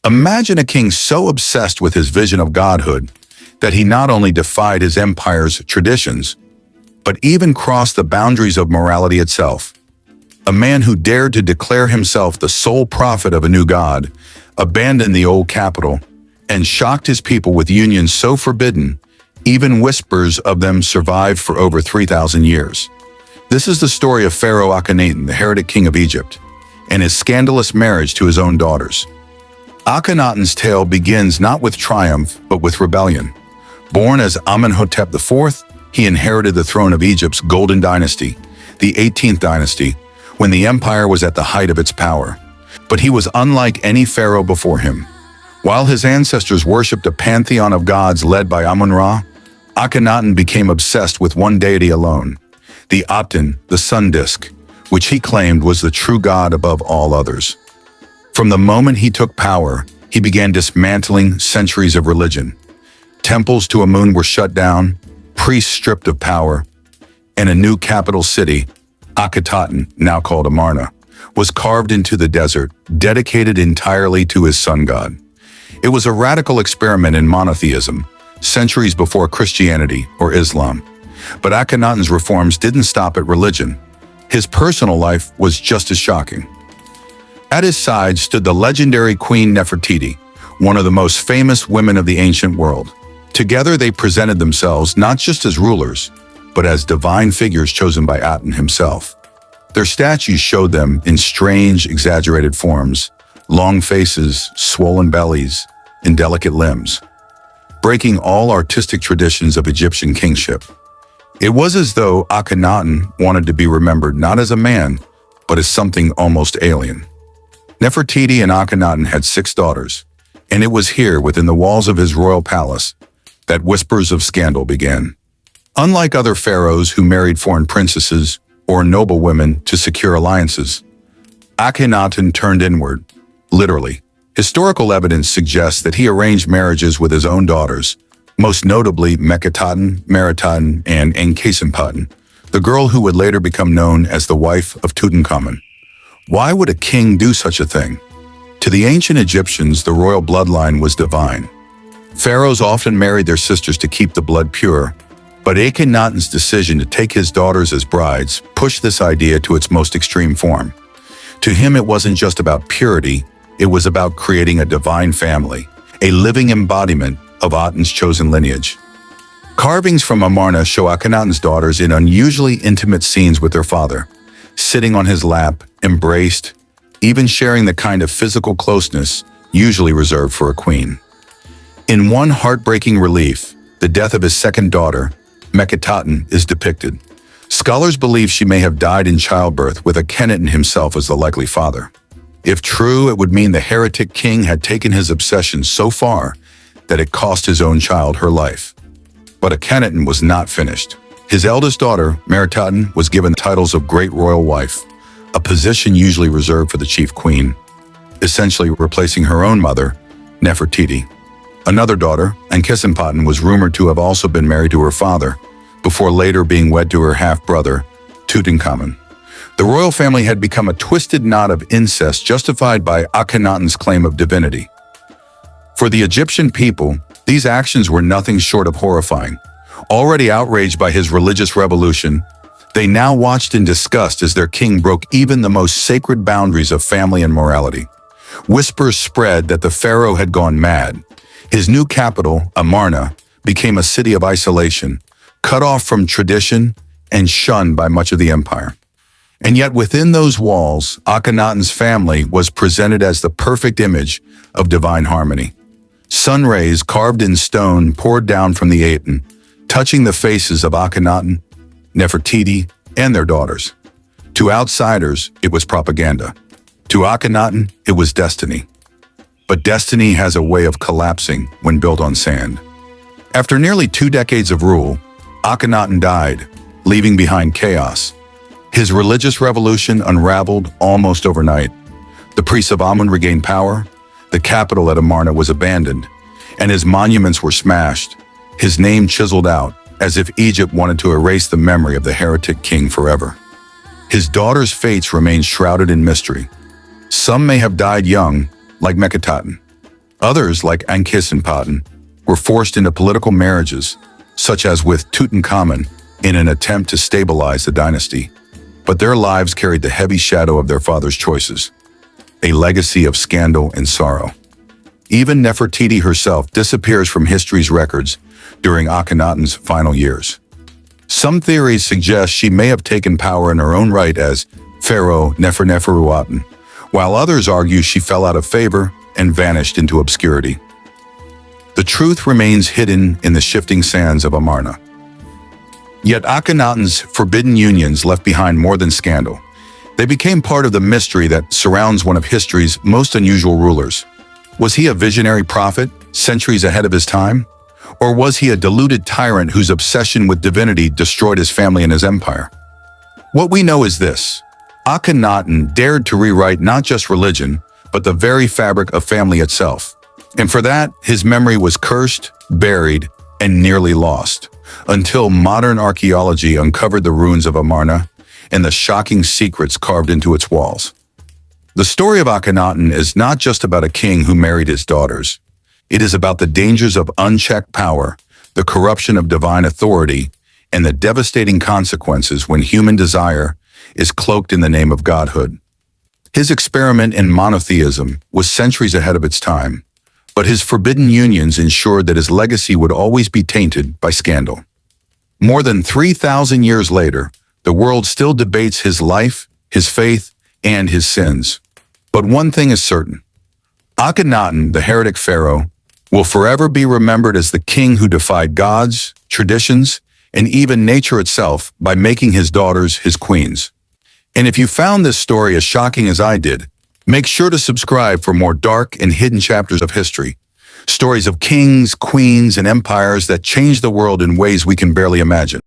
Imagine a king so obsessed with his vision of godhood that he not only defied his empire's traditions, but even crossed the boundaries of morality itself. A man who dared to declare himself the sole prophet of a new god, abandoned the old capital, and shocked his people with unions so forbidden, even whispers of them survived for over 3,000 years. This is the story of Pharaoh Akhenaten, the heretic king of Egypt, and his scandalous marriage to his own daughters. Akhenaten's tale begins not with triumph, but with rebellion. Born as Amenhotep IV, he inherited the throne of Egypt's golden dynasty, the 18th dynasty, when the empire was at the height of its power. But he was unlike any pharaoh before him. While his ancestors worshipped a pantheon of gods led by Amun-Ra, Akhenaten became obsessed with one deity alone, the Aten, the sun disk, which he claimed was the true god above all others. From the moment he took power, he began dismantling centuries of religion. Temples to Amun were shut down, priests stripped of power, and a new capital city, Akhenaten, now called Amarna, was carved into the desert, dedicated entirely to his sun god. It was a radical experiment in monotheism, centuries before Christianity or Islam. But Akhenaten's reforms didn't stop at religion. His personal life was just as shocking. At his side stood the legendary Queen Nefertiti, one of the most famous women of the ancient world. Together they presented themselves not just as rulers, but as divine figures chosen by Aten himself. Their statues showed them in strange, exaggerated forms, long faces, swollen bellies, and delicate limbs, breaking all artistic traditions of Egyptian kingship. It was as though Akhenaten wanted to be remembered not as a man, but as something almost alien. Nefertiti and Akhenaten had 6 daughters, and it was here, within the walls of his royal palace, that whispers of scandal began. Unlike other pharaohs who married foreign princesses or noble women to secure alliances, Akhenaten turned inward, literally. Historical evidence suggests that he arranged marriages with his own daughters, most notably Akhenaten, Meritaten, and Akhenaten, the girl who would later become known as the wife of Tutankhamun. Why would a king do such a thing? To the ancient Egyptians, the royal bloodline was divine. Pharaohs often married their sisters to keep the blood pure, but Akhenaten's decision to take his daughters as brides pushed this idea to its most extreme form. To him, it wasn't just about purity, it was about creating a divine family, a living embodiment of Aten's chosen lineage. Carvings from Amarna show Akhenaten's daughters in unusually intimate scenes with their father, sitting on his lap, embraced, even sharing the kind of physical closeness usually reserved for a queen. In one heartbreaking relief, the death of his second daughter, Akhenaten, is depicted. Scholars believe she may have died in childbirth, with Akhenaten himself as the likely father. If true, it would mean the heretic king had taken his obsession so far that it cost his own child her life. But Akhenaten was not finished. His eldest daughter, Meritaten, was given titles of Great Royal Wife, a position usually reserved for the chief queen, essentially replacing her own mother, Nefertiti. Another daughter, Akhenaten, was rumored to have also been married to her father, before later being wed to her half-brother, Tutankhamun. The royal family had become a twisted knot of incest justified by Akhenaten's claim of divinity. For the Egyptian people, these actions were nothing short of horrifying. Already outraged by his religious revolution, they now watched in disgust as their king broke even the most sacred boundaries of family and morality. Whispers spread that the pharaoh had gone mad. His new capital, Amarna, became a city of isolation, cut off from tradition and shunned by much of the empire. And yet within those walls, Akhenaten's family was presented as the perfect image of divine harmony. Sun rays carved in stone poured down from the Aten, touching the faces of Akhenaten, Nefertiti, and their daughters. To outsiders, it was propaganda. To Akhenaten, it was destiny. But destiny has a way of collapsing when built on sand. After nearly 2 decades of rule, Akhenaten died, leaving behind chaos. His religious revolution unraveled almost overnight. The priests of Amun regained power, the capital at Amarna was abandoned, and his monuments were smashed, his name chiseled out, as if Egypt wanted to erase the memory of the heretic king forever. His daughters' fates remain shrouded in mystery. Some may have died young, like Akhenaten. Others, like Akhenaten, were forced into political marriages, such as with Tutankhamun, in an attempt to stabilize the dynasty. But their lives carried the heavy shadow of their father's choices, a legacy of scandal and sorrow. Even Nefertiti herself disappears from history's records during Akhenaten's final years. Some theories suggest she may have taken power in her own right as Pharaoh Neferuaten, while others argue she fell out of favor and vanished into obscurity. The truth remains hidden in the shifting sands of Amarna. Yet Akhenaten's forbidden unions left behind more than scandal. They became part of the mystery that surrounds one of history's most unusual rulers. Was he a visionary prophet, centuries ahead of his time? Or was he a deluded tyrant whose obsession with divinity destroyed his family and his empire? What we know is this: Akhenaten dared to rewrite not just religion, but the very fabric of family itself. And for that, his memory was cursed, buried, and nearly lost, until modern archaeology uncovered the ruins of Amarna and the shocking secrets carved into its walls. The story of Akhenaten is not just about a king who married his daughters. It is about the dangers of unchecked power, the corruption of divine authority, and the devastating consequences when human desire is cloaked in the name of godhood. His experiment in monotheism was centuries ahead of its time, but his forbidden unions ensured that his legacy would always be tainted by scandal. More than 3,000 years later, the world still debates his life, his faith, and his sins. But one thing is certain: Akhenaten, the heretic pharaoh, will forever be remembered as the king who defied gods, traditions, and even nature itself by making his daughters his queens. And if you found this story as shocking as I did, make sure to subscribe for more dark and hidden chapters of history. Stories of kings, queens, and empires that changed the world in ways we can barely imagine.